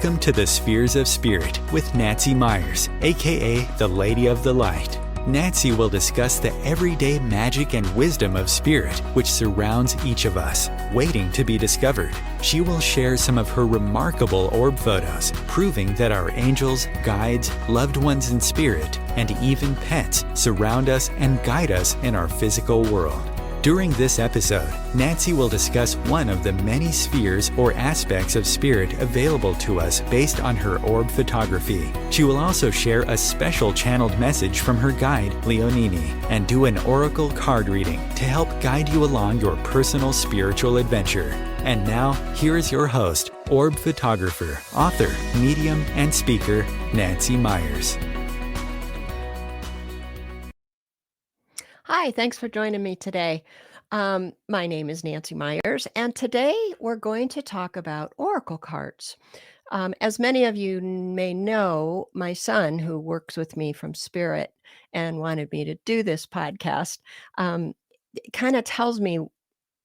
Welcome to the Spheres of Spirit with Nancy Myers, aka the Lady of the Light. Nancy will discuss the everyday magic and wisdom of spirit which surrounds each of us, waiting to be discovered. She will share some of her remarkable orb photos, proving that our angels, guides, loved ones in spirit, and even pets surround us and guide us in our physical world. During this episode, Nancy will discuss one of the many spheres or aspects of spirit available to us based on her orb photography. She will also share a special channeled message from her guide, Leonini, and do an oracle card reading to help guide you along your personal spiritual adventure. And now, here is your host, orb photographer, author, medium, and speaker, Nancy Myers. Hi, thanks for joining me today. My name is Nancy Myers, and today we're going to talk about oracle cards. As many of you may know, my son, who works with me from Spirit and wanted me to do this podcast, kind of tells me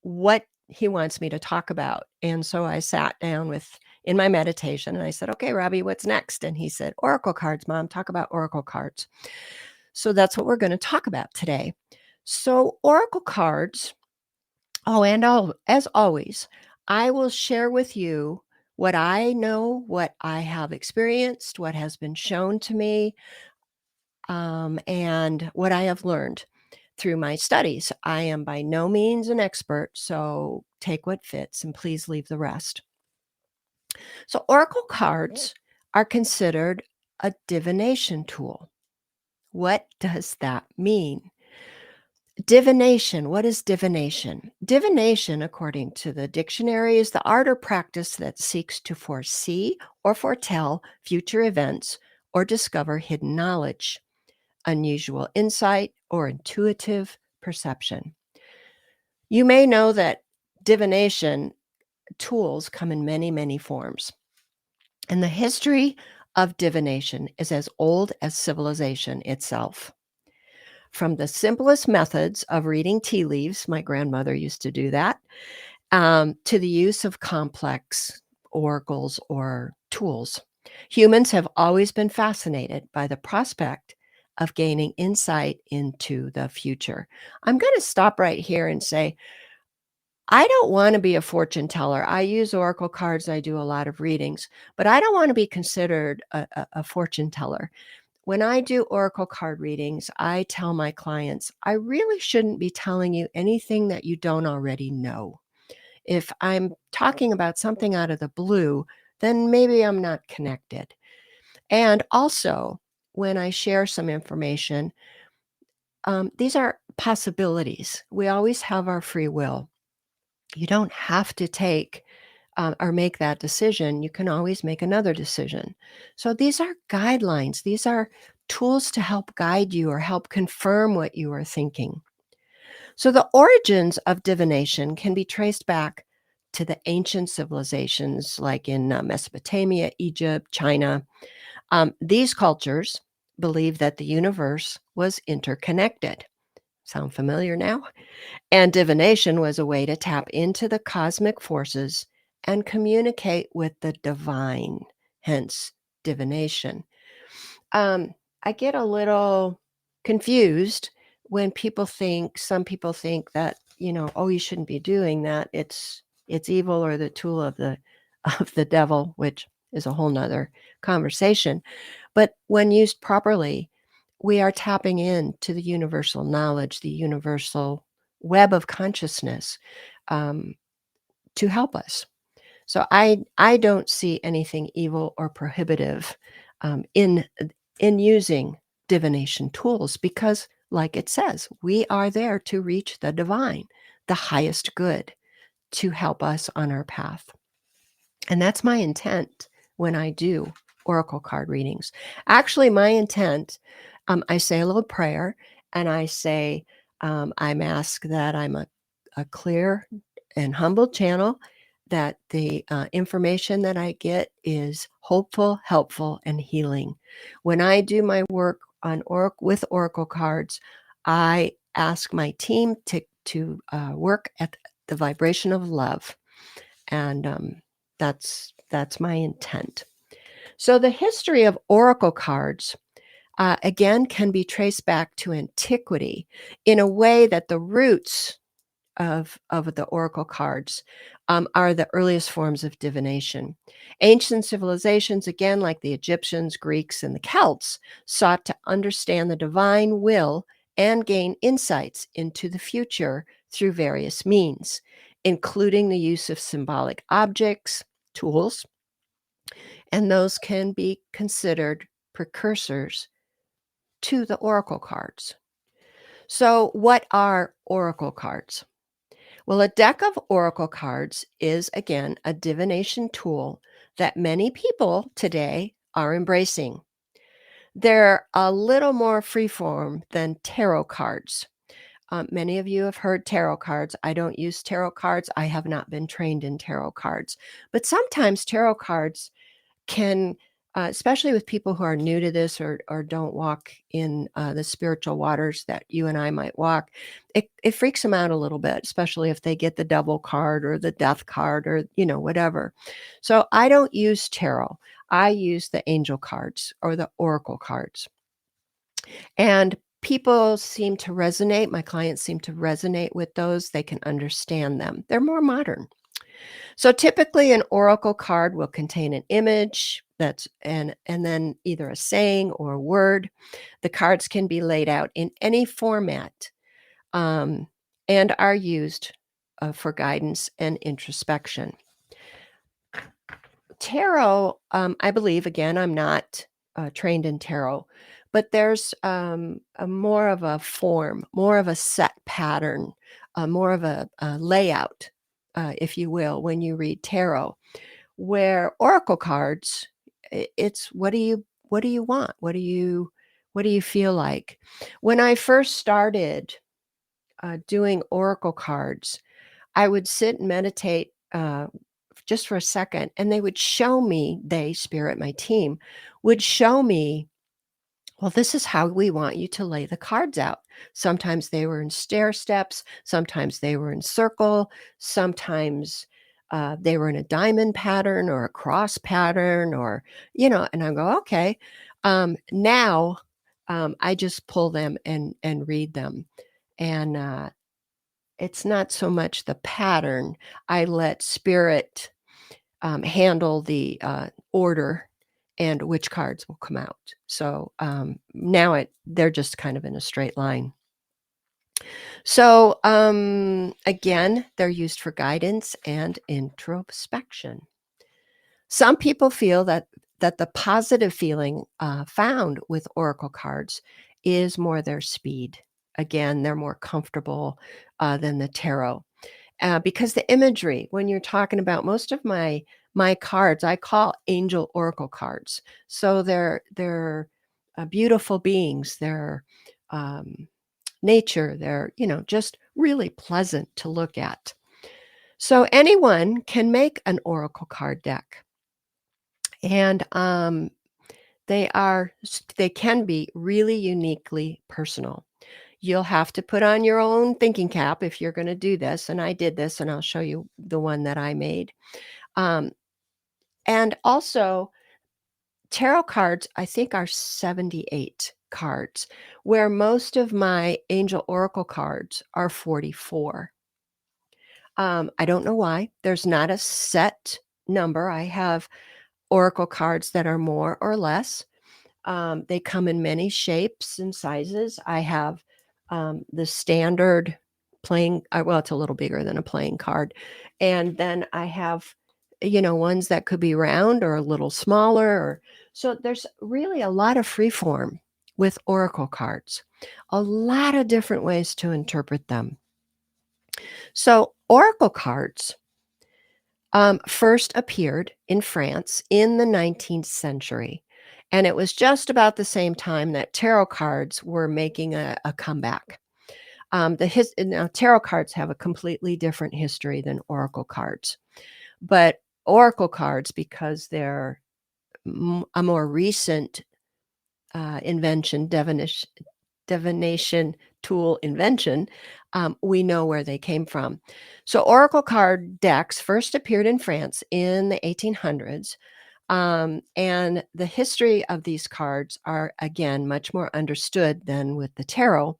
what he wants me to talk about. And so I sat down in my meditation and I said, okay, Robbie, what's next? And he said, oracle cards, Mom, talk about oracle cards. So that's what we're going to talk about today. So oracle cards, as always, I will share with you what I know, what I have experienced, what has been shown to me, and what I have learned through my studies. I am by no means an expert, so take what fits and please leave the rest. So oracle cards are considered a divination tool. What does that mean? Divination. What is divination? Divination, according to the dictionary, is the art or practice that seeks to foresee or foretell future events or discover hidden knowledge, unusual insight, or intuitive perception. You may know that divination tools come in many, many forms. And the history of divination is as old as civilization itself. From the simplest methods of reading tea leaves, my grandmother used to do that, to the use of complex oracles or tools. Humans have always been fascinated by the prospect of gaining insight into the future. I'm going to stop right here and say, I don't want to be a fortune teller. I use oracle cards. I do a lot of readings, but I don't want to be considered a fortune teller. When I do oracle card readings, I tell my clients, I really shouldn't be telling you anything that you don't already know. If I'm talking about something out of the blue, then maybe I'm not connected. And also, when I share some information, these are possibilities. We always have our free will. You don't have to take or make that decision. You can always make another decision. So these are guidelines. These are tools to help guide you or help confirm what you are thinking. So the origins of divination can be traced back to the ancient civilizations like in Mesopotamia, Egypt, China. These cultures believed that the universe was interconnected. Sound familiar now? And divination was a way to tap into the cosmic forces and communicate with the divine, hence divination. I get a little confused when some people think that, oh, you shouldn't be doing that. It's evil or the tool of the devil, which is a whole nother conversation. But when used properly, we are tapping into the universal knowledge, the universal web of consciousness to help us. So I don't see anything evil or prohibitive in using divination tools because, like it says, we are there to reach the divine, the highest good, to help us on our path. And that's my intent when I do oracle card readings. Actually, my intent, I say a little prayer and I say, I'm asked that I'm a clear and humble channel, that the information that I get is hopeful, helpful, and healing. When I do my work with oracle cards, I ask my team to work at the vibration of love, and that's my intent. So the history of oracle cards, again, can be traced back to antiquity in a way that the roots of the oracle cards are the earliest forms of divination. Ancient civilizations, again, like the Egyptians, Greeks, and the Celts, sought to understand the divine will and gain insights into the future through various means, including the use of symbolic objects, tools, and those can be considered precursors to the oracle cards. So, what are oracle cards? Well, a deck of oracle cards is, again, a divination tool that many people today are embracing. They're a little more freeform than tarot cards. Many of you have heard tarot cards. I don't use tarot cards. I have not been trained in tarot cards. But sometimes tarot cards can, especially with people who are new to this or don't walk in the spiritual waters that you and I might walk, it freaks them out a little bit, especially if they get the double card or the death card or, whatever. So I don't use tarot. I use the angel cards or the oracle cards. And people seem to resonate. My clients seem to resonate with those. They can understand them. They're more modern. So typically an oracle card will contain an image and then either a saying or a word. The cards can be laid out in any format and are used for guidance and introspection. Tarot, I believe, again, I'm not trained in tarot, but there's a more of a form, more of a set pattern, more of a layout, if you will, when you read tarot. Where oracle cards, it's what do you want? What do you feel like? When I first started doing oracle cards, I would sit and meditate just for a second, and they would show me, Spirit, my team, would show me, well, this is how we want you to lay the cards out. Sometimes they were in stair steps, sometimes they were in circle, sometimes they were in a diamond pattern or a cross pattern, or, and I go, okay. Now I just pull them and read them. And it's not so much the pattern. I let Spirit handle the order and which cards will come out. So now they're just kind of in a straight line. So again, they're used for guidance and introspection. Some people feel that the positive feeling found with oracle cards is more their speed. Again, they're more comfortable than the tarot. Because the imagery, when you're talking about most of my cards, I call angel oracle cards. So they're beautiful beings. They're nature. They're just really pleasant to look at. So anyone can make an oracle card deck, and they can be really uniquely personal. You'll have to put on your own thinking cap if you're going to do this. And I did this, and I'll show you the one that I made. And also, tarot cards, I think, are 78 cards, where most of my angel oracle cards are 44. I don't know why. There's not a set number. I have oracle cards that are more or less. They come in many shapes and sizes. I have the standard playing, well, it's a little bigger than a playing card. And then I have, ones that could be round or a little smaller. So there's really a lot of free form with oracle cards, a lot of different ways to interpret them. So oracle cards first appeared in France in the 19th century. And it was just about the same time that tarot cards were making a comeback. Now, tarot cards have a completely different history than oracle cards. But oracle cards, because they're a more recent invention, divination tool invention, we know where they came from. So oracle card decks first appeared in France in the 1800s. And the history of these cards are, again, much more understood than with the tarot.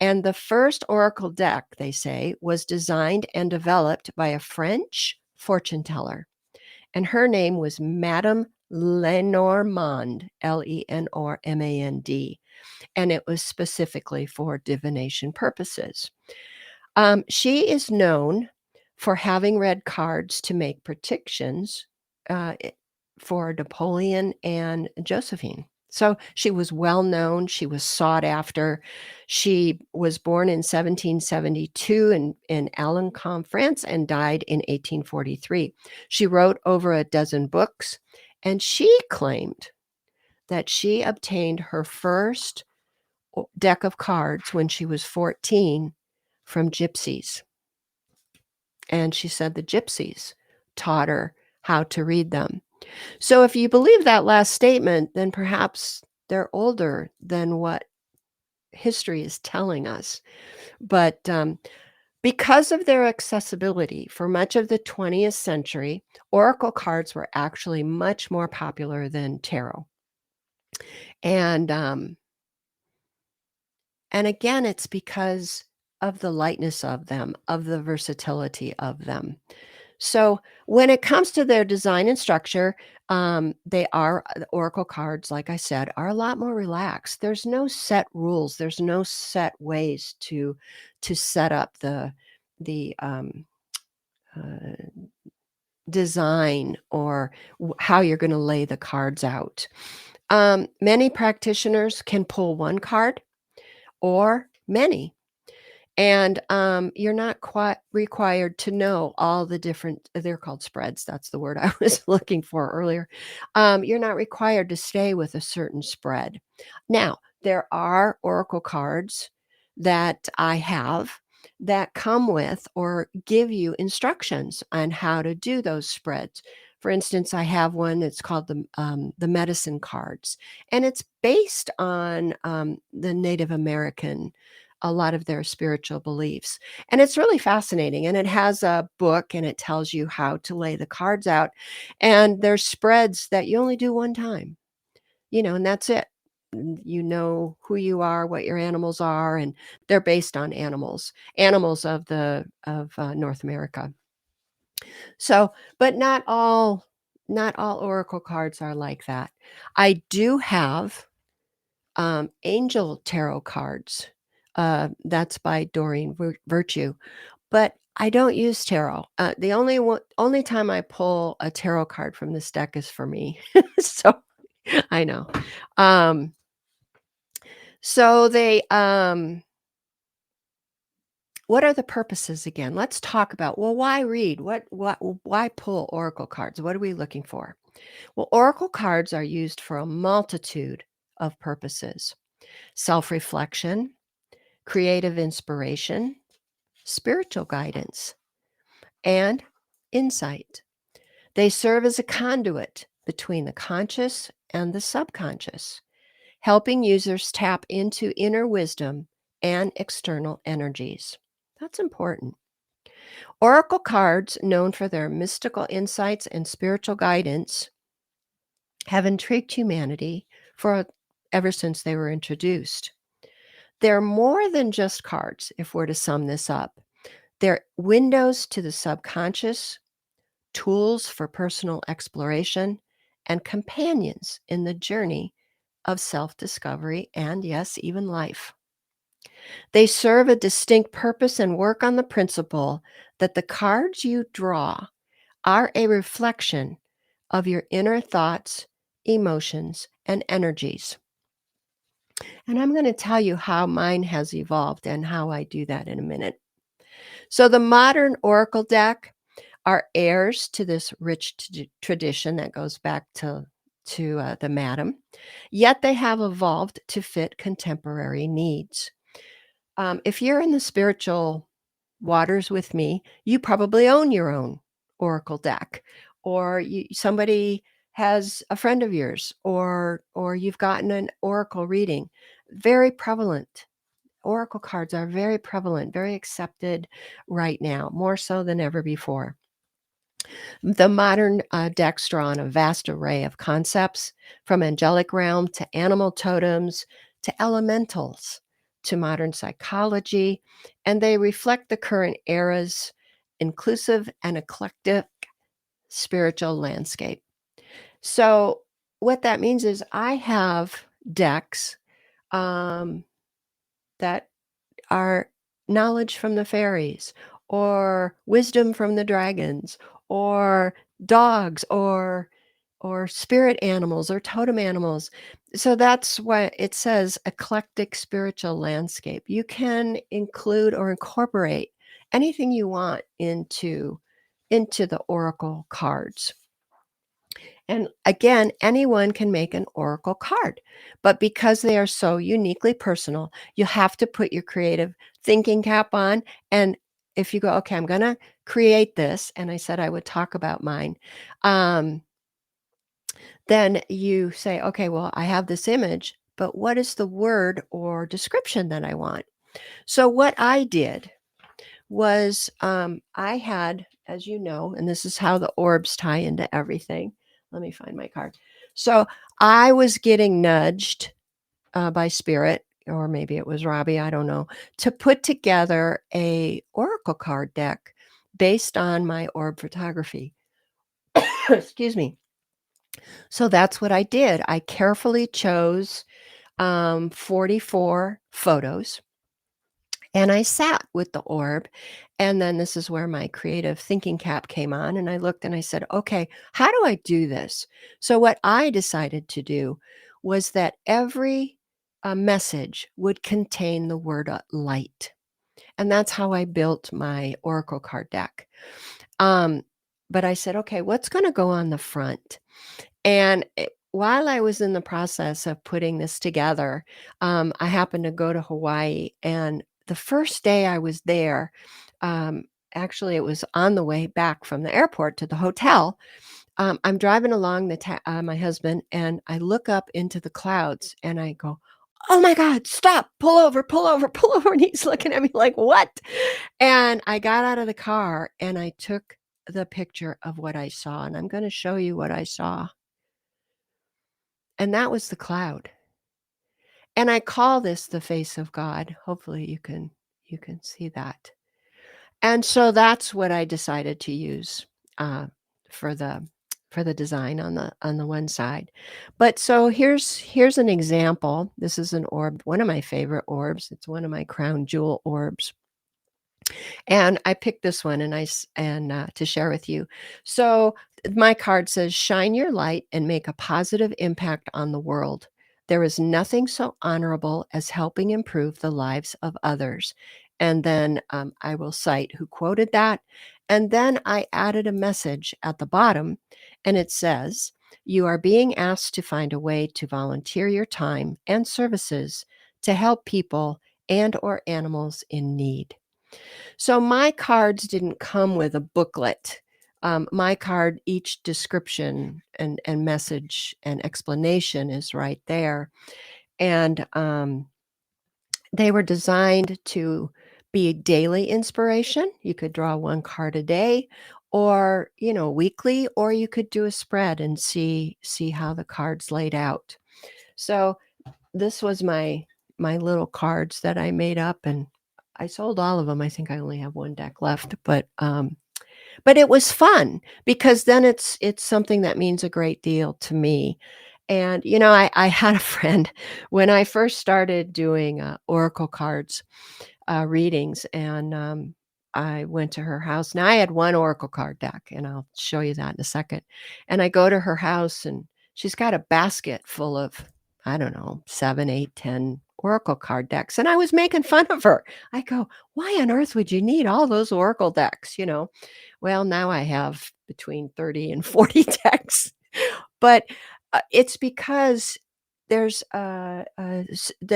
And the first oracle deck, they say, was designed and developed by a French fortune teller. And her name was Madame Lenormand, Lenormand. And it was specifically for divination purposes. She is known for having read cards to make predictions for Napoleon and Josephine. So she was well known. She was sought after. She was born in 1772 in Alencon, France, and died in 1843. She wrote over a dozen books, and she claimed that she obtained her first deck of cards when she was 14 from gypsies. And she said the gypsies taught her how to read them. So if you believe that last statement, then perhaps they're older than what history is telling us. But because of their accessibility for much of the 20th century, oracle cards were actually much more popular than tarot. And again, it's because of the lightness of them, of the versatility of them. So when it comes to their design and structure, the oracle cards, like I said, are a lot more relaxed. There's no set rules. There's no set ways to set up the design or how you're going to lay the cards out. Many practitioners can pull one card or many. And you're not quite required to know all the different, they're called spreads. That's the word I was looking for earlier. You're not required to stay with a certain spread. Now, there are oracle cards that I have that come with or give you instructions on how to do those spreads. For instance, I have one that's called the medicine cards, and it's based on the Native American, a lot of their spiritual beliefs. And it's really fascinating. And it has a book and it tells you how to lay the cards out. And there's spreads that you only do one time, and that's it. You know who you are, what your animals are, and they're based on animals of North America. So, but not all oracle cards are like that. I do have angel tarot cards. That's by Doreen Virtue, but I don't use tarot. The only time I pull a tarot card from this deck is for me. So I know. So they what are the purposes again? Let's talk about, well, why read? Why pull oracle cards? What are we looking for? Well, oracle cards are used for a multitude of purposes: self-reflection, creative inspiration, spiritual guidance, and insight. They serve as a conduit between the conscious and the subconscious, helping users tap into inner wisdom and external energies. That's important. Oracle cards, known for their mystical insights and spiritual guidance, have intrigued humanity ever since they were introduced. They're more than just cards, if we're to sum this up. They're windows to the subconscious, tools for personal exploration, and companions in the journey of self-discovery and, yes, even life. They serve a distinct purpose and work on the principle that the cards you draw are a reflection of your inner thoughts, emotions, and energies. And I'm going to tell you how mine has evolved and how I do that in a minute. So the modern oracle deck are heirs to this rich tradition that goes back to the Madam, yet they have evolved to fit contemporary needs. If you're in the spiritual waters with me, you probably own your own oracle deck, or somebody has a friend of yours, or you've gotten an oracle reading. Very prevalent. Oracle cards are very prevalent, very accepted right now, more so than ever before. The modern decks draw on a vast array of concepts, from angelic realm to animal totems to elementals to modern psychology, and they reflect the current era's inclusive and eclectic spiritual landscape. So, what that means is I have decks um, that are knowledge from the fairies, or wisdom from the dragons, or dogs, or spirit animals, or totem animals. So that's why it says eclectic spiritual landscape. You can include or incorporate anything you want into the oracle cards. And again, anyone can make an oracle card, but because they are so uniquely personal, you have to put your creative thinking cap on. And if you go, okay, I'm going to create this, and I said I would talk about mine, um, then you say, okay, well, I have this image, but what is the word or description that I want? So, what I did was I had, as you know, and this is how the orbs tie into everything. Let me find my card. So I was getting nudged by spirit, or maybe it was Robbie, I don't know, to put together a oracle card deck based on my orb photography. Excuse me. So that's what I did. I carefully chose 44 photos, and I sat with the orb. And then this is where my creative thinking cap came on. And I looked and I said, okay, how do I do this? So, what I decided to do was that every message would contain the word light. And that's how I built my Oracle card deck. Um, but I said, okay, what's going to go on the front? And while I was in the process of putting this together, I happened to go to Hawaii. And the first day I was there, um, actually, it was on the way back from the airport to the hotel. I'm driving along my husband, and I look up into the clouds and I go, "Oh my God, stop, pull over, pull over, pull over." And he's looking at me like, "What?" And I got out of the car and I took the picture of what I saw. And I'm going to show you what I saw. And that was the cloud. And I call this the face of God. Hopefully you can see that. And so that's what I decided to use uh, for the design on the one side. But so here's an example. This is an orb, one of my favorite orbs. It's one of my crown jewel orbs. And I picked this one to share with you. So my card says, "Shine your light and make a positive impact on the world. There is nothing so honorable as helping improve the lives of others." And then I will cite who quoted that. And then I added a message at the bottom, and it says, "You are being asked to find a way to volunteer your time and services to help people and or animals in need." So my cards didn't come with a booklet. My card, each description and message and explanation is right there. And they were designed to be daily inspiration. You could draw one card a day, or weekly, or you could do a spread and see how the cards laid out. So this was my little cards that I made up, and I sold all of them. I think I only have one deck left, but it was fun because then it's something that means a great deal to me. And I had a friend when I first started doing oracle cards readings, and I went to her house. Now I had one oracle card deck, and I'll show you that in a second. And I go to her house, and she's got a basket full of, I don't know, 7, 8, 10 oracle card decks. And I was making fun of her. I go, "Why on earth would you need all those oracle decks?" Well, now I have between 30 and 40 decks. But it's because they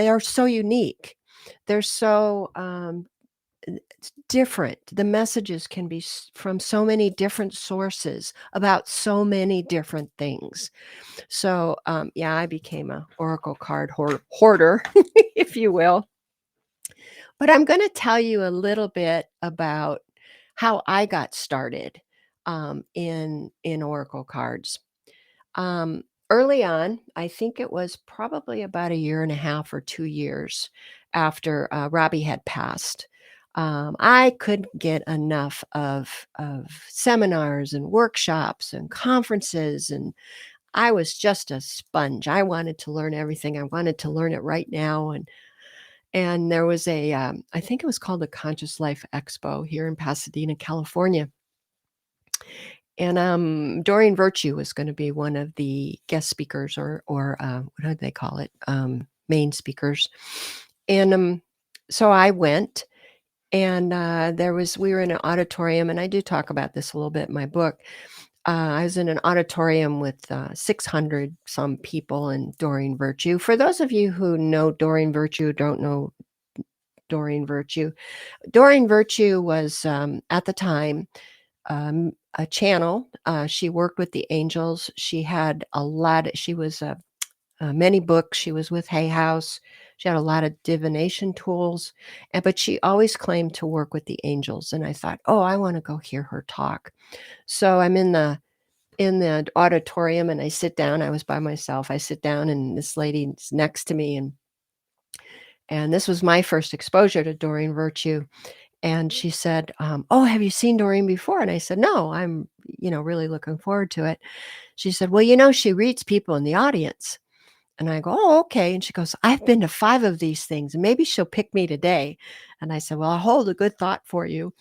are so unique. They're so it's different. The messages can be from so many different sources about so many different things. So, yeah, I became a oracle card hoarder, if you will. But I'm going to tell you a little bit about how I got started. in oracle cards. Early on, I think it was probably about a year and a half or 2 years after, Robbie had passed. I couldn't get enough of seminars and workshops and conferences, and I was just a sponge. I wanted to learn everything. I wanted to learn it right now, and there was I think it was called the Conscious Life Expo here in Pasadena, California. And, Doreen Virtue was gonna be one of the guest speakers or what do they call it? Main speakers. And, so I went, and, we were in an auditorium, and I do talk about this a little bit in my book. I was in an auditorium with, 600 some people and Doreen Virtue. For those of you who know Doreen Virtue, don't know Doreen Virtue was, at the time, a channel. She worked with the angels. She was many books. She was with Hay House. She had a lot of divination tools, but she always claimed to work with the angels. And I thought, oh, I want to go hear her talk. So I'm in the auditorium and I sit down. I was by myself. I sit down and this lady's next to me, and this was my first exposure to Doreen Virtue. And she said, "Oh, have you seen Doreen before?" And I said, "No, I'm, really looking forward to it." She said, "Well, she reads people in the audience." And I go, "Oh, okay." And she goes, "I've been to 5 of these things, and maybe she'll pick me today." And I said, "Well, I'll hold a good thought for you."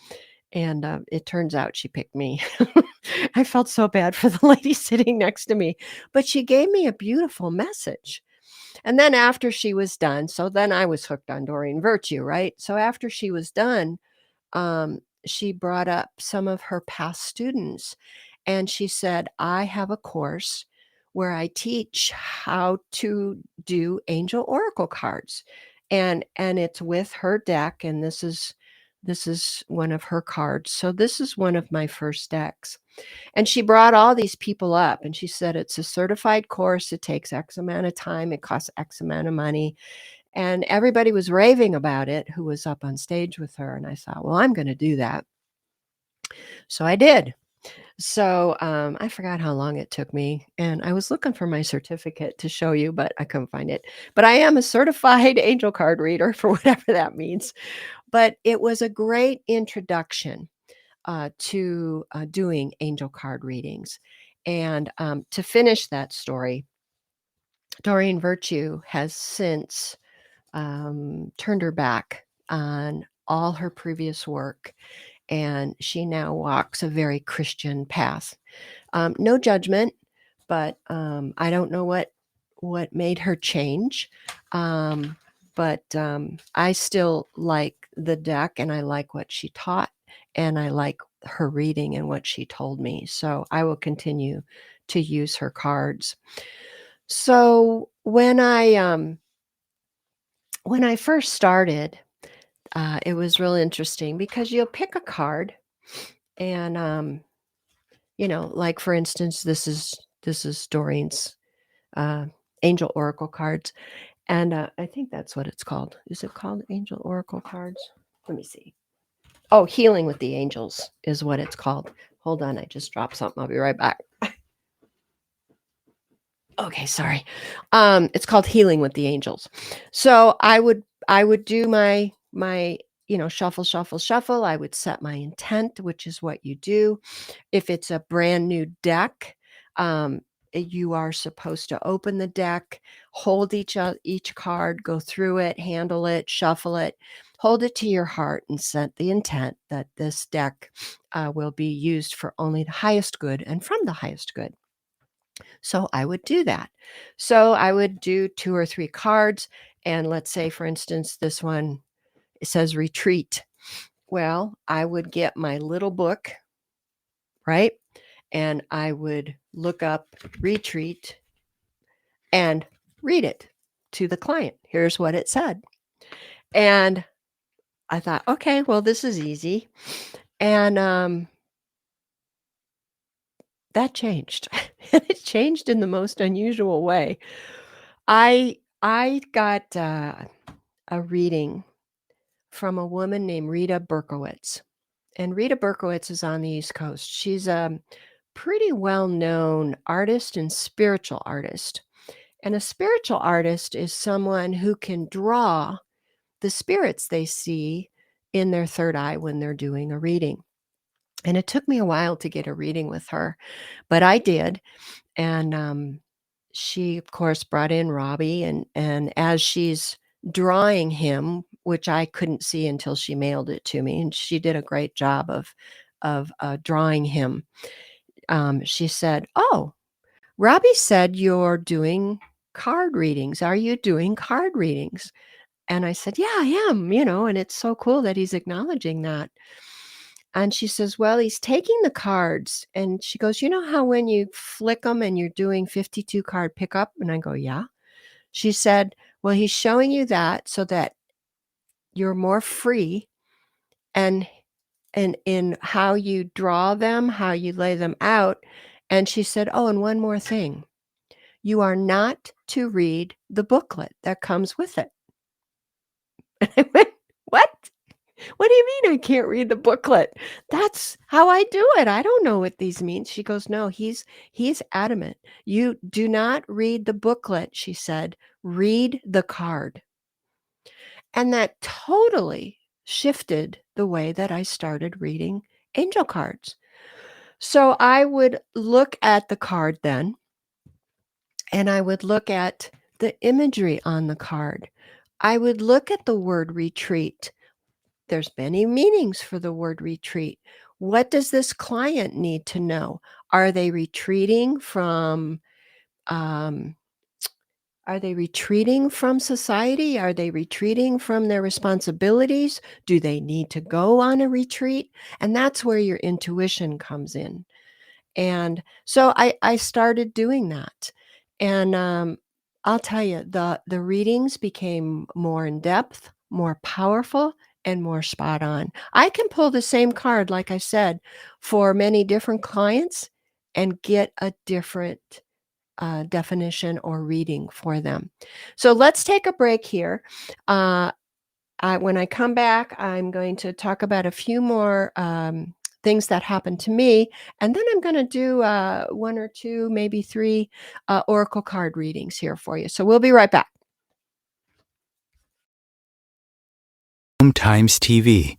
And, it turns out she picked me. I felt so bad for the lady sitting next to me, but she gave me a beautiful message. And then after she was done, so then I was hooked on Doreen Virtue, right? So after she was done, she brought up some of her past students, and she said, "I have a course where I teach how to do angel oracle cards." And it's with her deck, and this is one of her cards. So this is one of my first decks. And she brought all these people up, and she said, "It's a certified course. It takes X amount of time. It costs X amount of money." And everybody was raving about it who was up on stage with her, and I thought, "Well, I'm gonna do that." So I did. So, I forgot how long it took me, and I was looking for my certificate to show you, but I couldn't find it. But I am a certified angel card reader for whatever that means. But it was a great introduction, to, doing angel card readings. And, to finish that story, Doreen Virtue has since turned her back on all her previous work, and she now walks a very Christian path. No judgment, but I don't know what made her change. But I still like the deck, and I like what she taught, and I like her reading and what she told me. So I will continue to use her cards. So when I first started, it was really interesting because you'll pick a card and, like, for instance, this is Doreen's, uh, Angel Oracle cards, and, I think that's what it's called. Is it called Angel Oracle cards? Let me see. Oh, Healing with the Angels is what it's called. Hold on, I just dropped something. I'll be right back. Okay, sorry. It's called Healing with the Angels. So I would do my shuffle, shuffle, shuffle. I would set my intent, which is what you do. If it's a brand new deck, you are supposed to open the deck, hold each card, go through it, handle it, shuffle it, hold it to your heart, and set the intent that this deck will be used for only the highest good and from the highest good. So I would do that. So I would do 2 or 3 cards, and let's say, for instance, this one, it says retreat. Well, I would get my little book, right? And I would look up retreat and read it to the client. Here's what it said. And I thought, "Okay, well, this is easy." And, that changed. And it changed in the most unusual way. I got, a reading from a woman named Rita Berkowitz, and Rita Berkowitz is on the East Coast. She's a pretty well-known artist and spiritual artist. And a spiritual artist is someone who can draw the spirits they see in their third eye when they're doing a reading. And it took me a while to get a reading with her, but I did. And she, of course, brought in Robbie, and as she's drawing him, which I couldn't see until she mailed it to me, and she did a great job of drawing him. She said, "Oh, Robbie said you're doing card readings. Are you doing card readings?" And I said, "Yeah, I am, and it's so cool that he's acknowledging that." And she says, "Well, he's taking the cards." And she goes, "You know how when you flick them and you're doing 52 card pickup?" And I go, "Yeah." She said, "Well, he's showing you that so that you're more free and in how you draw them, how you lay them out." And she said, "Oh, and one more thing. You are not to read the booklet that comes with it." And I went, "What? What do you mean I can't read the booklet? That's how I do it. I don't know what these mean." She goes, "No, he's adamant. You do not read the booklet," she said. "Read the card." And that totally shifted the way that I started reading angel cards. So I would look at the card then, and I would look at the imagery on the card. I would look at the word retreat. There's many meanings for the word retreat. What does this client need to know? Are they retreating from um, society? Are they retreating from their responsibilities? Do they need to go on a retreat? And that's where your intuition comes in. And so I started doing that. And I'll tell you, the readings became more in depth, more powerful, and more spot on. I can pull the same card, like I said, for many different clients and get a different definition or reading for them. So let's take a break here. When I come back, I'm going to talk about a few more things that happened to me, and then I'm going to do one or two, maybe three oracle card readings here for you. So we'll be right back. Times TV.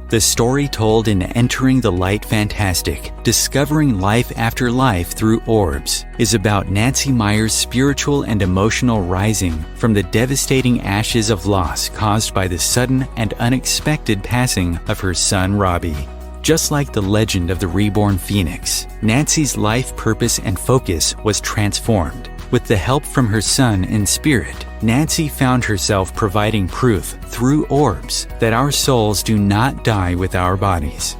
The story told in Entering the Light Fantastic, Discovering Life After Life Through Orbs, is about Nancy Meyer's spiritual and emotional rising from the devastating ashes of loss caused by the sudden and unexpected passing of her son Robbie. Just like the legend of the reborn phoenix, Nancy's life purpose and focus was transformed. With the help from her son in spirit, Nancy found herself providing proof through orbs that our souls do not die with our bodies.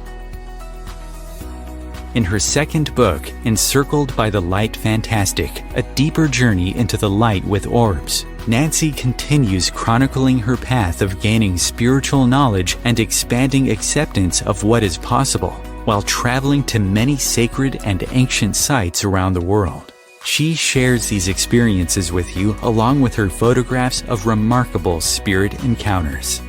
In her second book, Encircled by the Light Fantastic, A Deeper Journey into the Light with Orbs, Nancy continues chronicling her path of gaining spiritual knowledge and expanding acceptance of what is possible, while traveling to many sacred and ancient sites around the world. She shares these experiences with you along with her photographs of remarkable spirit encounters.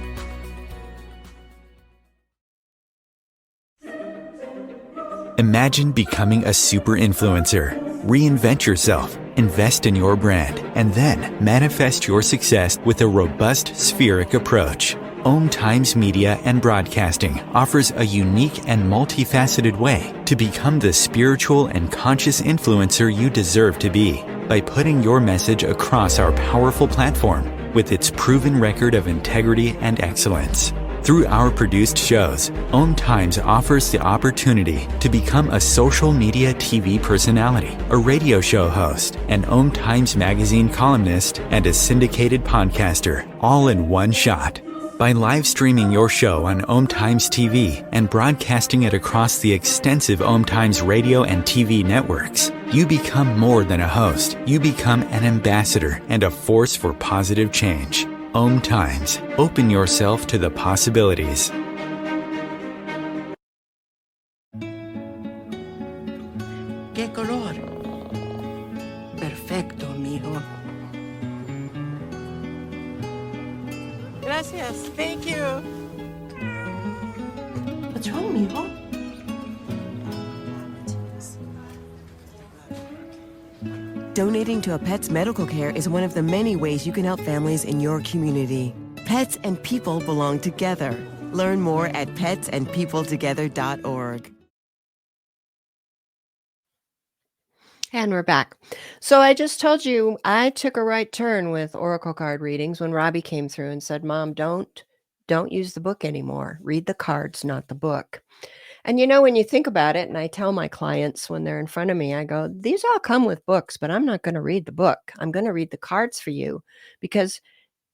Imagine becoming a super influencer. Reinvent yourself, invest in your brand, and then manifest your success with a robust spheric approach. Om Times Media and Broadcasting offers a unique and multifaceted way to become the spiritual and conscious influencer you deserve to be by putting your message across our powerful platform with its proven record of integrity and excellence. Through our produced shows, Om Times offers the opportunity to become a social media TV personality, a radio show host, an Om Times magazine columnist, and a syndicated podcaster, all in one shot. By live streaming your show on Om Times TV and broadcasting it across the extensive Om Times radio and TV networks, you become more than a host. You become an ambassador and a force for positive change. Om Times. Open yourself to the possibilities. ¿Qué color? Perfecto, amigo. Gracias. Thank you. What's wrong, mijo? Donating to a pet's medical care is one of the many ways you can help families in your community. Pets and people belong together. Learn more at petsandpeopletogether.org. And we're back. So I just told you I took a right turn with oracle card readings when Robbie came through and said, Mom, don't use the book anymore. Read the cards, not the book. And when you think about it, and I tell my clients when they're in front of me, I go, these all come with books, but I'm not going to read the book. I'm going to read the cards for you, because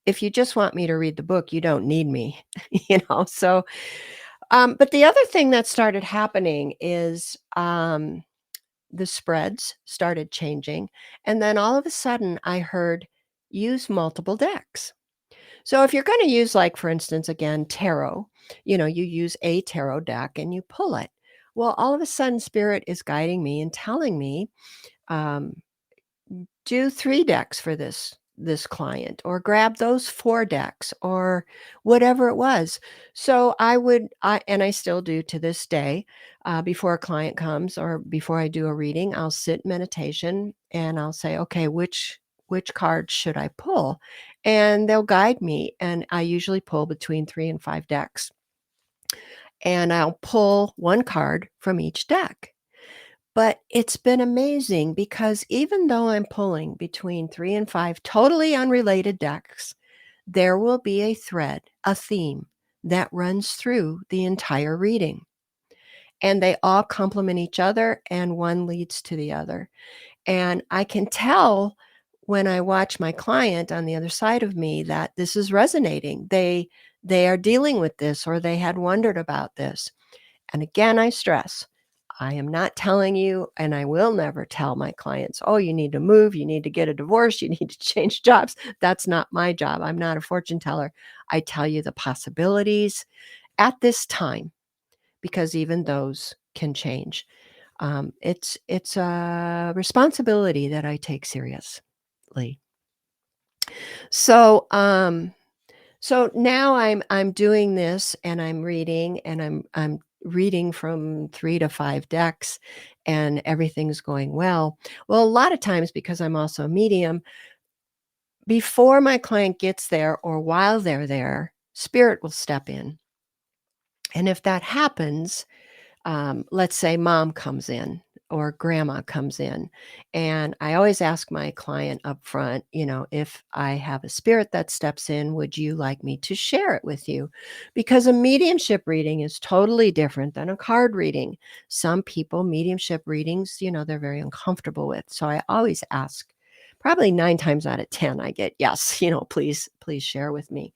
if you just want me to read the book, you don't need me, So, but the other thing that started happening is the spreads started changing. And then all of a sudden I heard use multiple decks. So if you're going to use, like, for instance, again, tarot, you use a tarot deck and you pull it. Well, all of a sudden, Spirit is guiding me and telling me, do 3 decks for this client, or grab those 4 decks, or whatever it was. So and I still do to this day, before a client comes or before I do a reading, I'll sit in meditation and I'll say, okay, which card should I pull? And they'll guide me. And I usually pull between 3 and 5 decks. And I'll pull 1 card from each deck. But it's been amazing, because even though I'm pulling between 3 and 5 totally unrelated decks, there will be a thread, a theme that runs through the entire reading. And they all complement each other, and one leads to the other. And I can tell when I watch my client on the other side of me that this is resonating. They are dealing with this, or they had wondered about this. And again, I stress, I am not telling you, and I will never tell my clients, oh, you need to move, you need to get a divorce, you need to change jobs. That's not my job. I'm not a fortune teller. I tell you the possibilities at this time, because even those can change. It's a responsibility that I take seriously. So, so now I'm doing this, and I'm reading, and I'm reading from 3 to 5 decks, and everything's going well. Well, a lot of times, because I'm also a medium, before my client gets there or while they're there, Spirit will step in. And if that happens, let's say Mom comes in or Grandma comes in, and I always ask my client up front, if I have a spirit that steps in, would you like me to share it with you? Because a mediumship reading is totally different than a card reading. Some people, mediumship readings, they're very uncomfortable with. So I always ask, probably 9 times out of 10, I get yes, please share with me.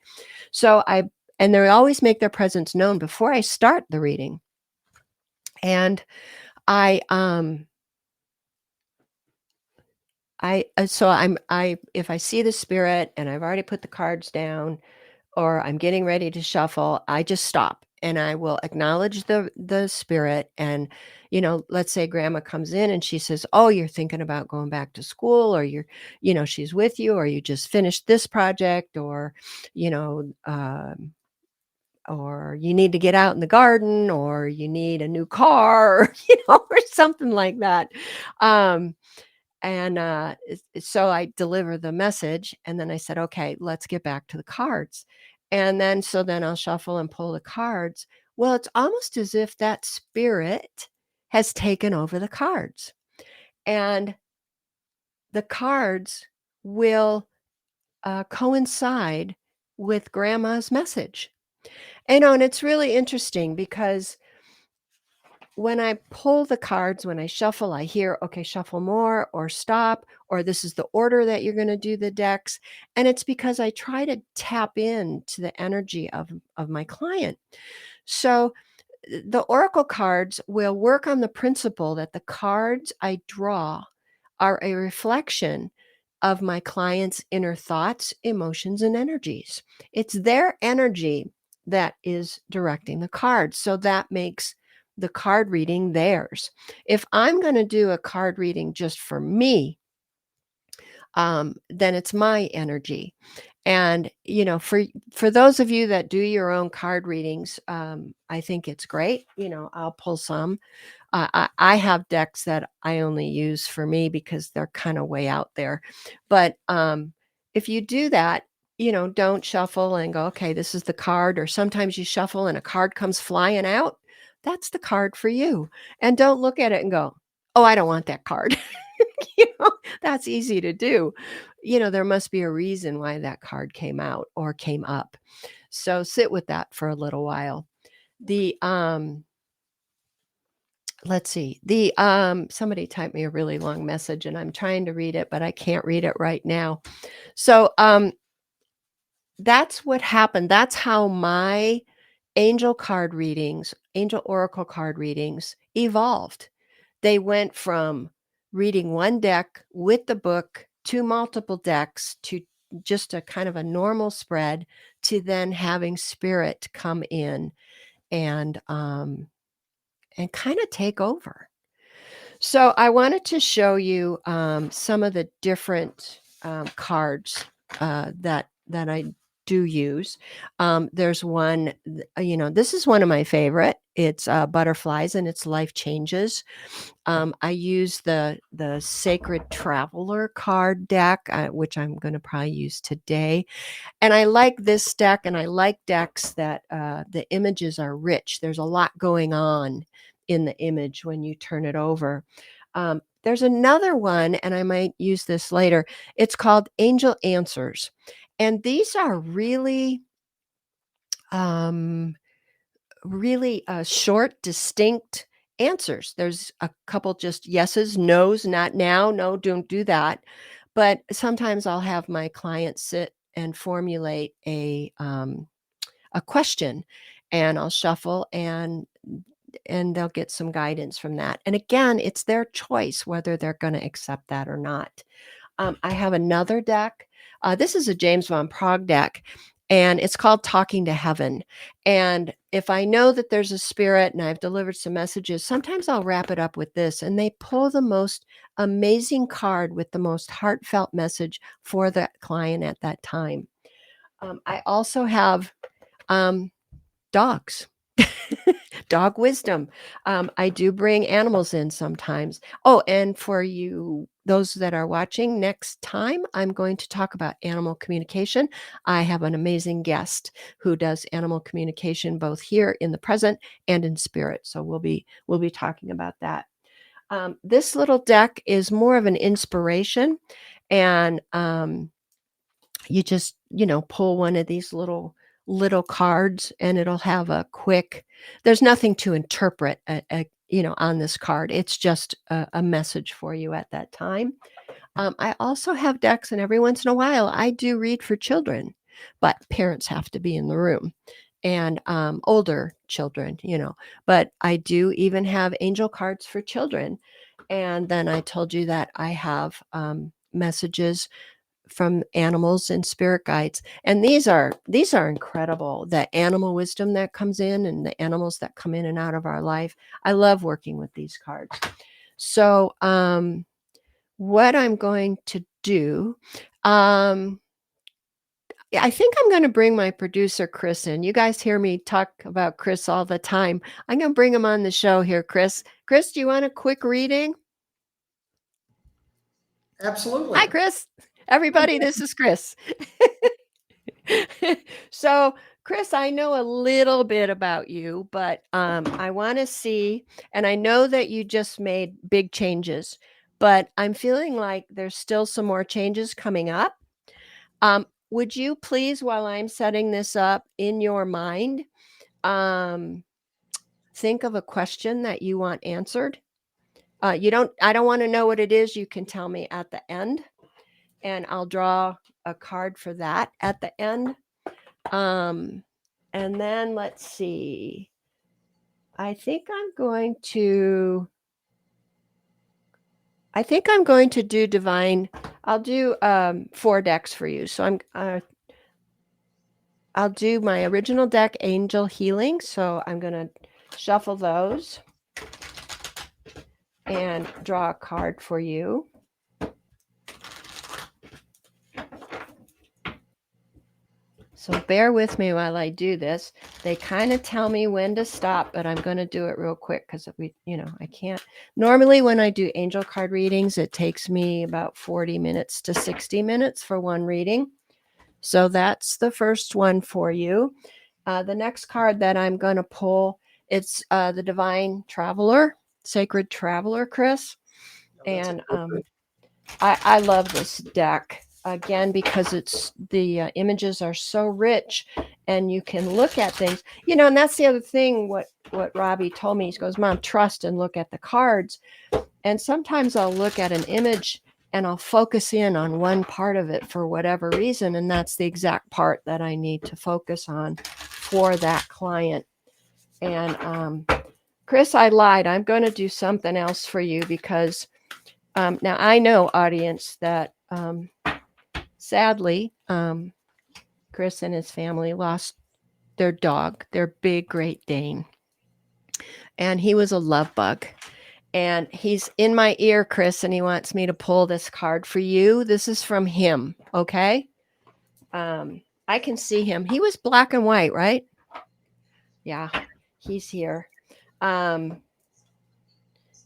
And they always make their presence known before I start the reading. And if I see the spirit and I've already put the cards down, or I'm getting ready to shuffle, I just stop and I will acknowledge the spirit. And, let's say Grandma comes in and she says, oh, you're thinking about going back to school, or she's with you, or you just finished this project, or, or you need to get out in the garden, or you need a new car, or something like that. So I deliver the message, and then I said, okay, let's get back to the cards. And then I'll shuffle and pull the cards. Well, it's almost as if that spirit has taken over the cards, and the cards will coincide with Grandma's message. And it's really interesting, because when I pull the cards, when I shuffle, I hear, okay, shuffle more, or stop, or this is the order that you're going to do the decks. And it's because I try to tap into the energy of my client. So the oracle cards will work on the principle that the cards I draw are a reflection of my client's inner thoughts, emotions, and energies. It's their energy that is directing the cards. So that makes the card reading theirs. If I'm going to do a card reading just for me, then it's my energy. And, for those of you that do your own card readings, I think it's great. I'll pull some. I have decks that I only use for me because they're kind of way out there. But if you do that, don't shuffle and go, okay, this is the card. Or sometimes you shuffle and a card comes flying out. That's the card for you. And don't look at it and go, oh, I don't want that card. That's easy to do. There must be a reason why that card came out or came up. So sit with that for a little while. Let's see. Somebody typed me a really long message and I'm trying to read it, but I can't read it right now. So that's what happened. That's how my angel oracle card readings evolved. They went from reading one deck with the book to multiple decks to just a kind of a normal spread to then having spirit come in and kind of take over. So I wanted to show you some of the different cards that I do use. There's one, this is one of my favorite. It's butterflies and it's life changes. I use the Sacred Traveler card deck, which I'm going to probably use today. And I like this deck, and I like decks that the images are rich. There's a lot going on in the image when you turn it over. There's another one, and I might use this later. It's called Angel Answers. And these are really, short, distinct answers. There's a couple just yeses, nos, not now, no, don't do that. But sometimes I'll have my clients sit and formulate a question, and I'll shuffle and they'll get some guidance from that. And again, it's their choice whether they're going to accept that or not. I have another deck. This is a James von Prague deck, and it's called Talking to Heaven. And if I know that there's a spirit and I've delivered some messages, sometimes I'll wrap it up with this, and they pull the most amazing card with the most heartfelt message for the client at that time. I also have dogs. Dog wisdom. I do bring animals in sometimes. Oh, and for you, those that are watching, next time I'm going to talk about animal communication. I have an amazing guest who does animal communication both here in the present and in spirit. So we'll be talking about that. This little deck is more of an inspiration, and you just pull one of these little cards, and it'll have a quick, there's nothing to interpret on this card. It's just a message for you at that time. I also have decks, and every once in a while I do read for children, but parents have to be in the room, and older children, but I do even have angel cards for children. And then I told you that I have messages from animals and spirit guides, and these are incredible. The animal wisdom that comes in, and the animals that come in and out of our life. I love working with these cards. So what I'm going to do, I think I'm going to bring my producer Chris in. You guys hear me talk about Chris all the time. I'm going to bring him on the show here. Chris, do you want a quick reading? Absolutely. Hi, Chris. Everybody, this is Chris. So, Chris, I know a little bit about you, but I want to see, and I know that you just made big changes, but I'm feeling like there's still some more changes coming up. Would you please, while I'm setting this up in your mind, think of a question that you want answered? I don't want to know what it is. You can tell me at the end, and I'll draw a card for that at the end. And then let's see. I think I'm going to do divine. I'll do 4 decks for you. So I'll do my original deck, Angel Healing. So I'm going to shuffle those and draw a card for you. So bear with me while I do this. They kind of tell me when to stop, but I'm going to do it real quick because I can't. Normally, when I do angel card readings, it takes me about 40 minutes to 60 minutes for one reading. So that's the first one for you. The next card that I'm going to pull, it's the Divine Traveler, Sacred Traveler, Chris. And I love this deck again because it's the images are so rich and you can look at things, and that's the other thing. What Robbie told me, he goes, Mom, trust and look at the cards. And sometimes I'll look at an image and I'll focus in on one part of it for whatever reason. And that's the exact part that I need to focus on for that client. And Chris, I lied. I'm going to do something else for you because now I know, audience, that sadly, Chris and his family lost their dog, their big Great Dane. And he was a love bug. And he's in my ear, Chris, and he wants me to pull this card for you. This is from him, okay? I can see him. He was black and white, right? Yeah, he's here. And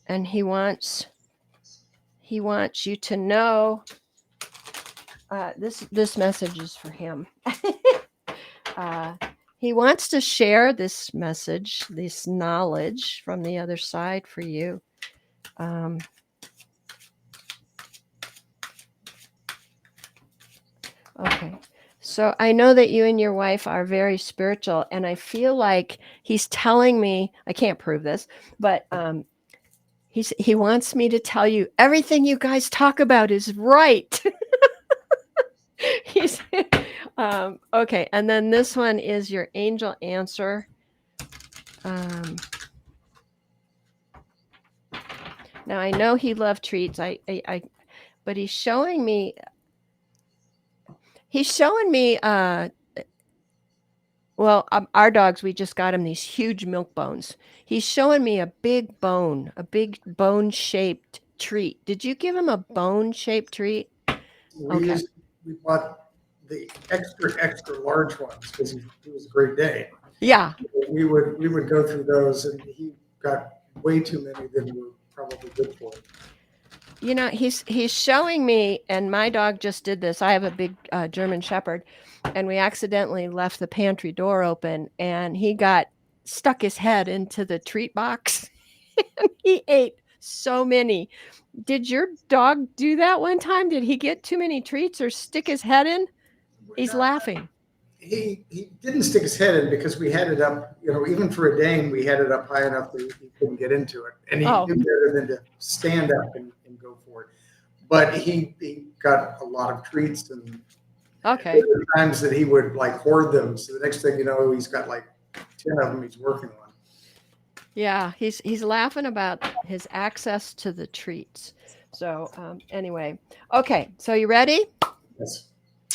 he wants you to know this message is for him. He wants to share this message, this knowledge from the other side for you. Okay. So I know that you and your wife are very spiritual, and I feel like he's telling me, I can't prove this, but he wants me to tell you everything you guys talk about is right. He's okay. And then this one is your angel answer. Now I know he loved treats. But he's showing me. Well, our dogs, we just got him these huge milk bones. He's showing me a big bone-shaped treat. Did you give him a bone-shaped treat? We bought the extra large ones because he was a Great Dane. Yeah. We would go through those, and he got way too many that were probably good for him. He's showing me, and my dog just did this. I have a big German Shepherd, and we accidentally left the pantry door open, and he stuck his head into the treat box. And he ate so many. Did your dog do that one time? Did he get too many treats or stick his head in? He's laughing. He didn't stick his head in because we had it up, even for a Dane, we had it up high enough that he couldn't get into it. And he knew better than to stand up and go for it. But he got a lot of treats, and okay, there were times that he would hoard them. So the next thing you know, he's got 10 of them he's working on. Yeah, he's laughing about his access to the treats. So anyway, okay, so you ready? Yes.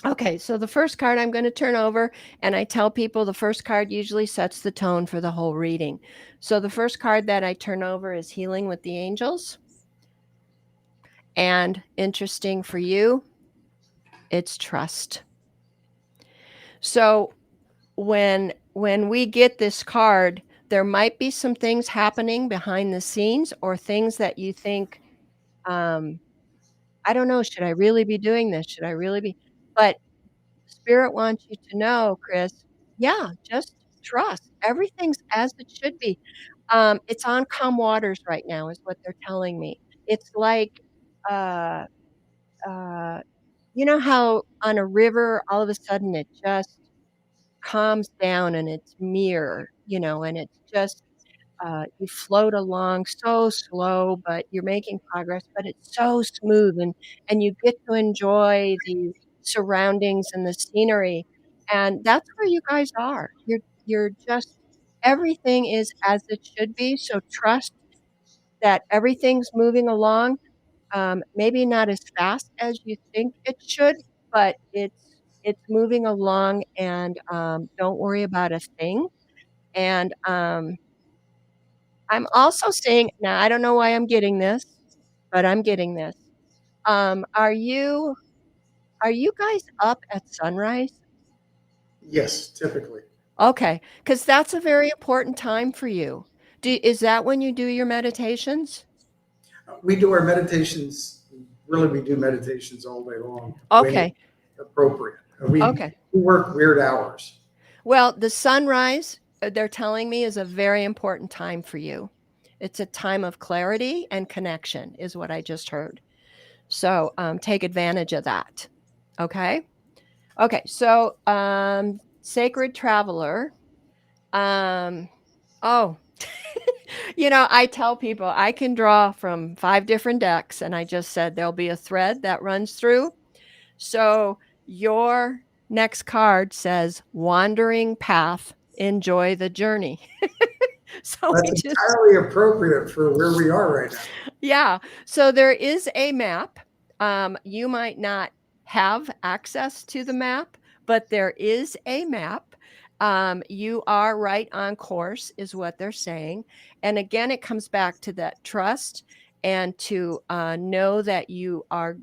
Okay, so the first card I'm going to turn over, and I tell people the first card usually sets the tone for the whole reading. So the first card that I turn over is Healing with the Angels. And interesting for you, it's trust. So when we get this card, there might be some things happening behind the scenes or things that you think, I don't know, should I really be doing this? Should I really be? But Spirit wants you to know, Chris, yeah, just trust. Everything's as it should be. It's on calm waters right now is what they're telling me. It's like, uh, you know how on a river, all of a sudden it just calms down and it's mirror, and it's just, you float along so slow, but you're making progress, but it's so smooth and you get to enjoy the surroundings and the scenery. And that's where you guys are. You're just everything is as it should be. So trust that everything's moving along. Maybe not as fast as you think it should, but it's moving along and don't worry about a thing. And I'm also saying now, I don't know why I'm getting this, but I'm getting this. Are you guys up at sunrise? Yes, typically. Okay, because that's a very important time for you. Is that when you do your meditations? We do our meditations, really, we do meditations all day long when Okay, appropriate. We okay. work weird hours. Well, the sunrise, they're telling me, is a very important time for you. It's a time of clarity and connection, is what I just heard. So take advantage of that. Okay. Okay. So sacred traveler. Um, oh, I tell people I can draw from 5 different decks, and I just said there'll be a thread that runs through. So your next card says wandering path, enjoy the journey. So That's we just entirely appropriate for where we are right now. Yeah. So there is a map. You might not have access to the map, but there is a map. You are right on course, is what they're saying. And again, it comes back to that trust and to know that you are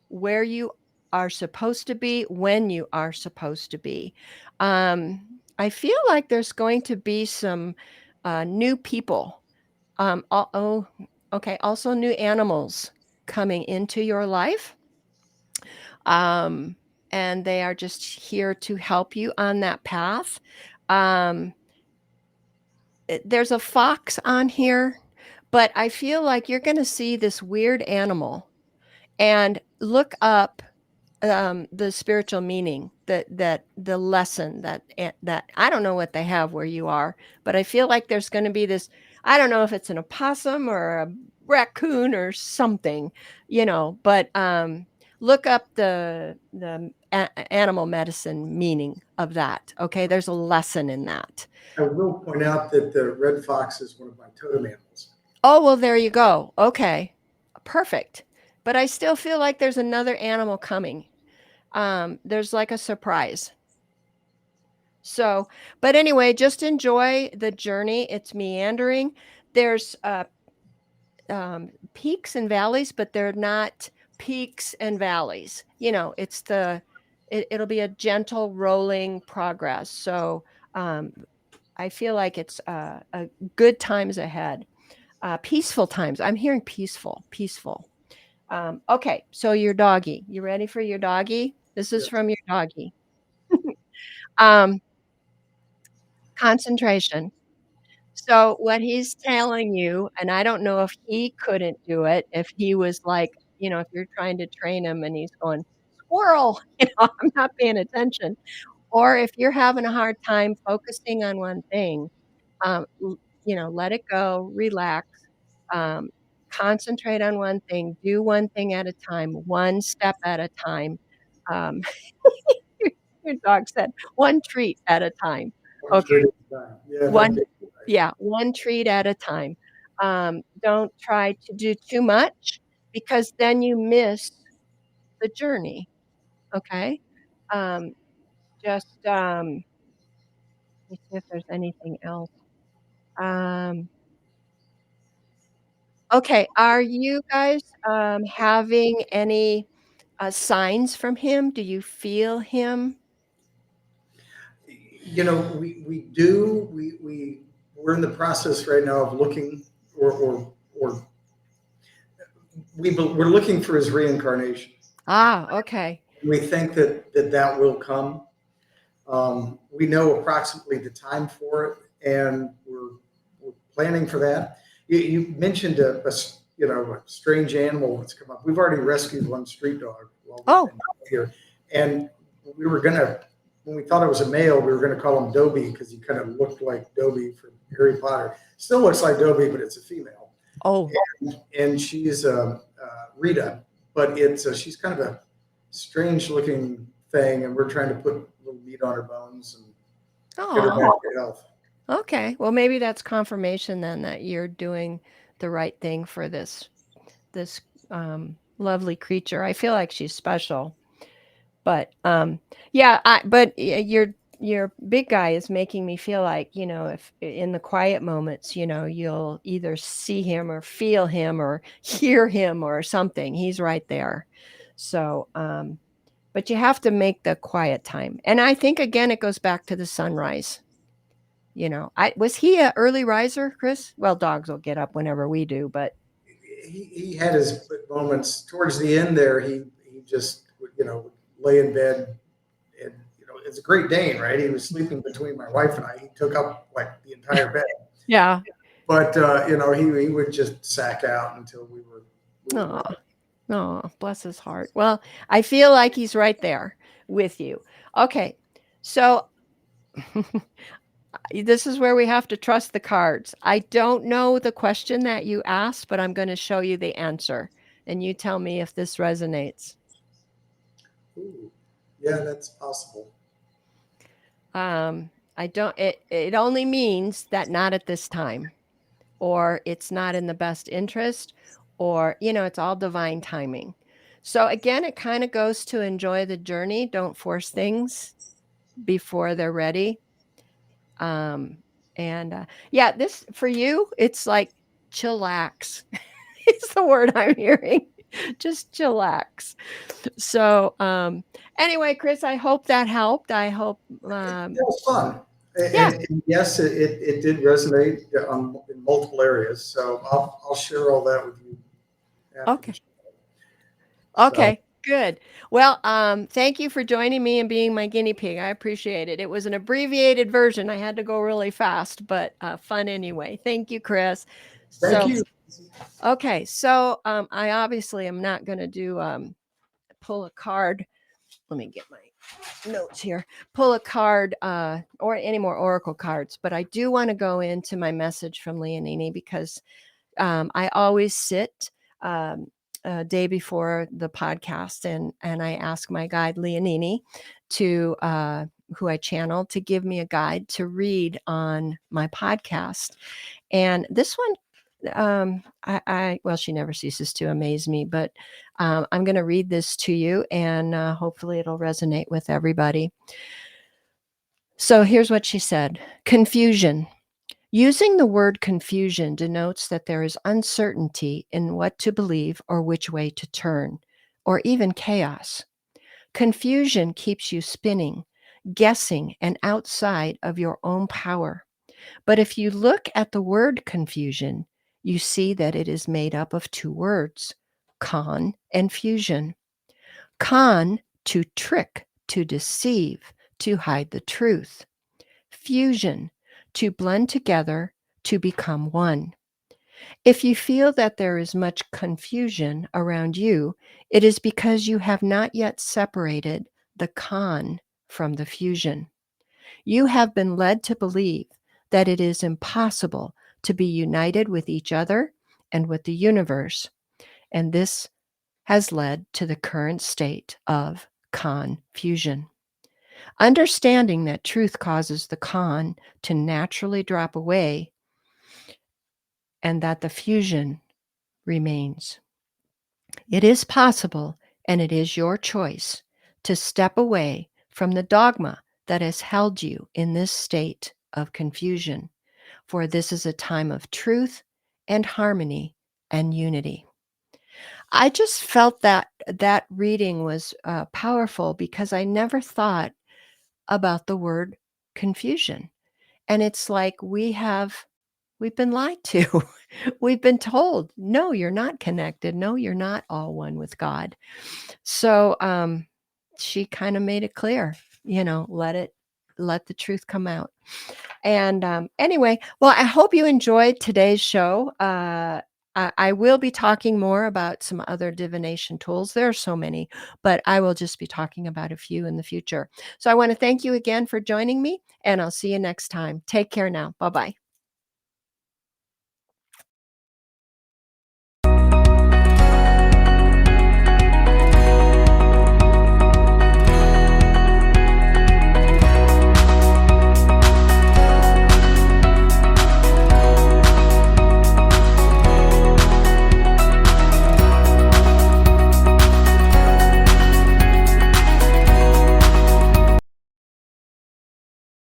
where you are supposed to be when you are supposed to be. I feel like there's going to be some new people oh, okay. Also, new animals coming into your life. Um, and they are just here to help you on that path. Um, there's a fox on here, but I feel like you're going to see this weird animal and look up the spiritual meaning, that the lesson that I don't know what they have where you are, but I feel like there's going to be this. I don't know if it's an opossum or a raccoon or something, but look up the animal medicine meaning of that. Okay, there's a lesson in that. I will point out that the red fox is one of my totem animals. Oh, well, there you go. Okay, perfect. But I still feel like there's another animal coming. There's like a surprise. So, but anyway, just enjoy the journey. It's meandering. There's peaks and valleys, but they're not peaks and valleys. It'll be a gentle rolling progress. So I feel like it's a good times ahead. Peaceful times. I'm hearing peaceful. Okay, so your doggy. You ready for your doggy? This is Yes. from your doggy. Um, Concentration. So what he's telling you, and I don't know if he couldn't do it, if he was like, if you're trying to train him and he's going, "Squirrel," I'm not paying attention, or if you're having a hard time focusing on one thing, let it go, relax, um, concentrate on one thing, do one thing at a time, one step at a time. Um, your dog said, "One treat at a time." One Okay. treat at a time. Yeah, that'd One be Yeah, one treat at a time. Don't try to do too much because then you miss the journey, okay? Um, just, let me see if there's anything else. Um, okay, are you guys, having any, signs from him? Do you feel him? we do we're in the process right now of looking or we're looking for his reincarnation. Ah, okay. We think that will come. We know approximately the time for it, and we're planning for that. You mentioned a strange animal that's come up. We've already rescued one street dog while we've Oh, been here, and we were gonna when we thought it was a male, we were gonna call him Dobby because he kind of looked like Dobby from Harry Potter. Still looks like Dobby, but it's a female, oh, and she's Rita, but she's kind of a strange looking thing, and we're trying to put a little meat on her bones and get her aw. back to health. Okay. Well, maybe that's confirmation then that you're doing the right thing for this lovely creature. I feel like she's special. But yeah, your big guy is making me feel like, if in the quiet moments, you'll either see him or feel him or hear him or something. He's right there. So But you have to make the quiet time. And I think, again, it goes back to the sunrise. Was he an early riser, Chris? Well, dogs will get up whenever we do, but he had his moments towards the end there. He just would, would lay in bed, and it's a Great Dane, right? He was sleeping between my wife and I. He took up like the entire bed. yeah. But he would just sack out until we were. Oh, bless his heart. Well, I feel like he's right there with you. Okay, so this is where we have to trust the cards. I don't know the question that you asked, but I'm going to show you the answer, and you tell me if this resonates. Ooh, yeah, that's possible. It only means that not at this time, or it's not in the best interest, or, it's all divine timing. So again, it kind of goes to enjoy the journey. Don't force things before they're ready. This for you, it's like chillax. It's the word I'm hearing. Just chillax. So anyway, Chris, I hope that helped. I hope That was fun. Yeah. And yes, it did resonate in multiple areas. So I'll share all that with you. Okay. Okay, good. Well, thank you for joining me and being my guinea pig. I appreciate it. It was an abbreviated version. I had to go really fast, but fun anyway. Thank you, Chris. Thank you. Okay, so I obviously am not going to do pull a card. Let me get my notes here. Pull a card or any more oracle cards, but I do want to go into my message from Leonini because I always sit a day before the podcast and I ask my guide Leonini to who I channel to give me a guide to read on my podcast. And this one she never ceases to amaze me, but I'm going to read this to you and hopefully it'll resonate with everybody. So here's what she said. Confusion. Using the word confusion denotes that there is uncertainty in what to believe or which way to turn, or even chaos. Confusion keeps you spinning, guessing, and outside of your own power. But if you look at the word confusion, you see that it is made up of two words, con and fusion. Con, to trick, to deceive, to hide the truth. Fusion, to blend together, to become one. If you feel that there is much confusion around you, it is because you have not yet separated the con from the fusion. You have been led to believe that it is impossible to be united with each other and with the universe, and this has led to the current state of confusion. Understanding that truth causes the con to naturally drop away and that the fusion remains. It is possible, and it is your choice, to step away from the dogma that has held you in this state of confusion, for this is a time of truth and harmony and unity. I just felt that reading was powerful because I never thought about the word confusion. And it's like we've been lied to. We've been told, no, you're not connected. No, you're not all one with God. So she kind of made it clear, let the truth come out. And anyway, well, I hope you enjoyed today's show. I will be talking more about some other divination tools. There are so many, but I will just be talking about a few in the future. So I want to thank you again for joining me, and I'll see you next time. Take care now. Bye-bye.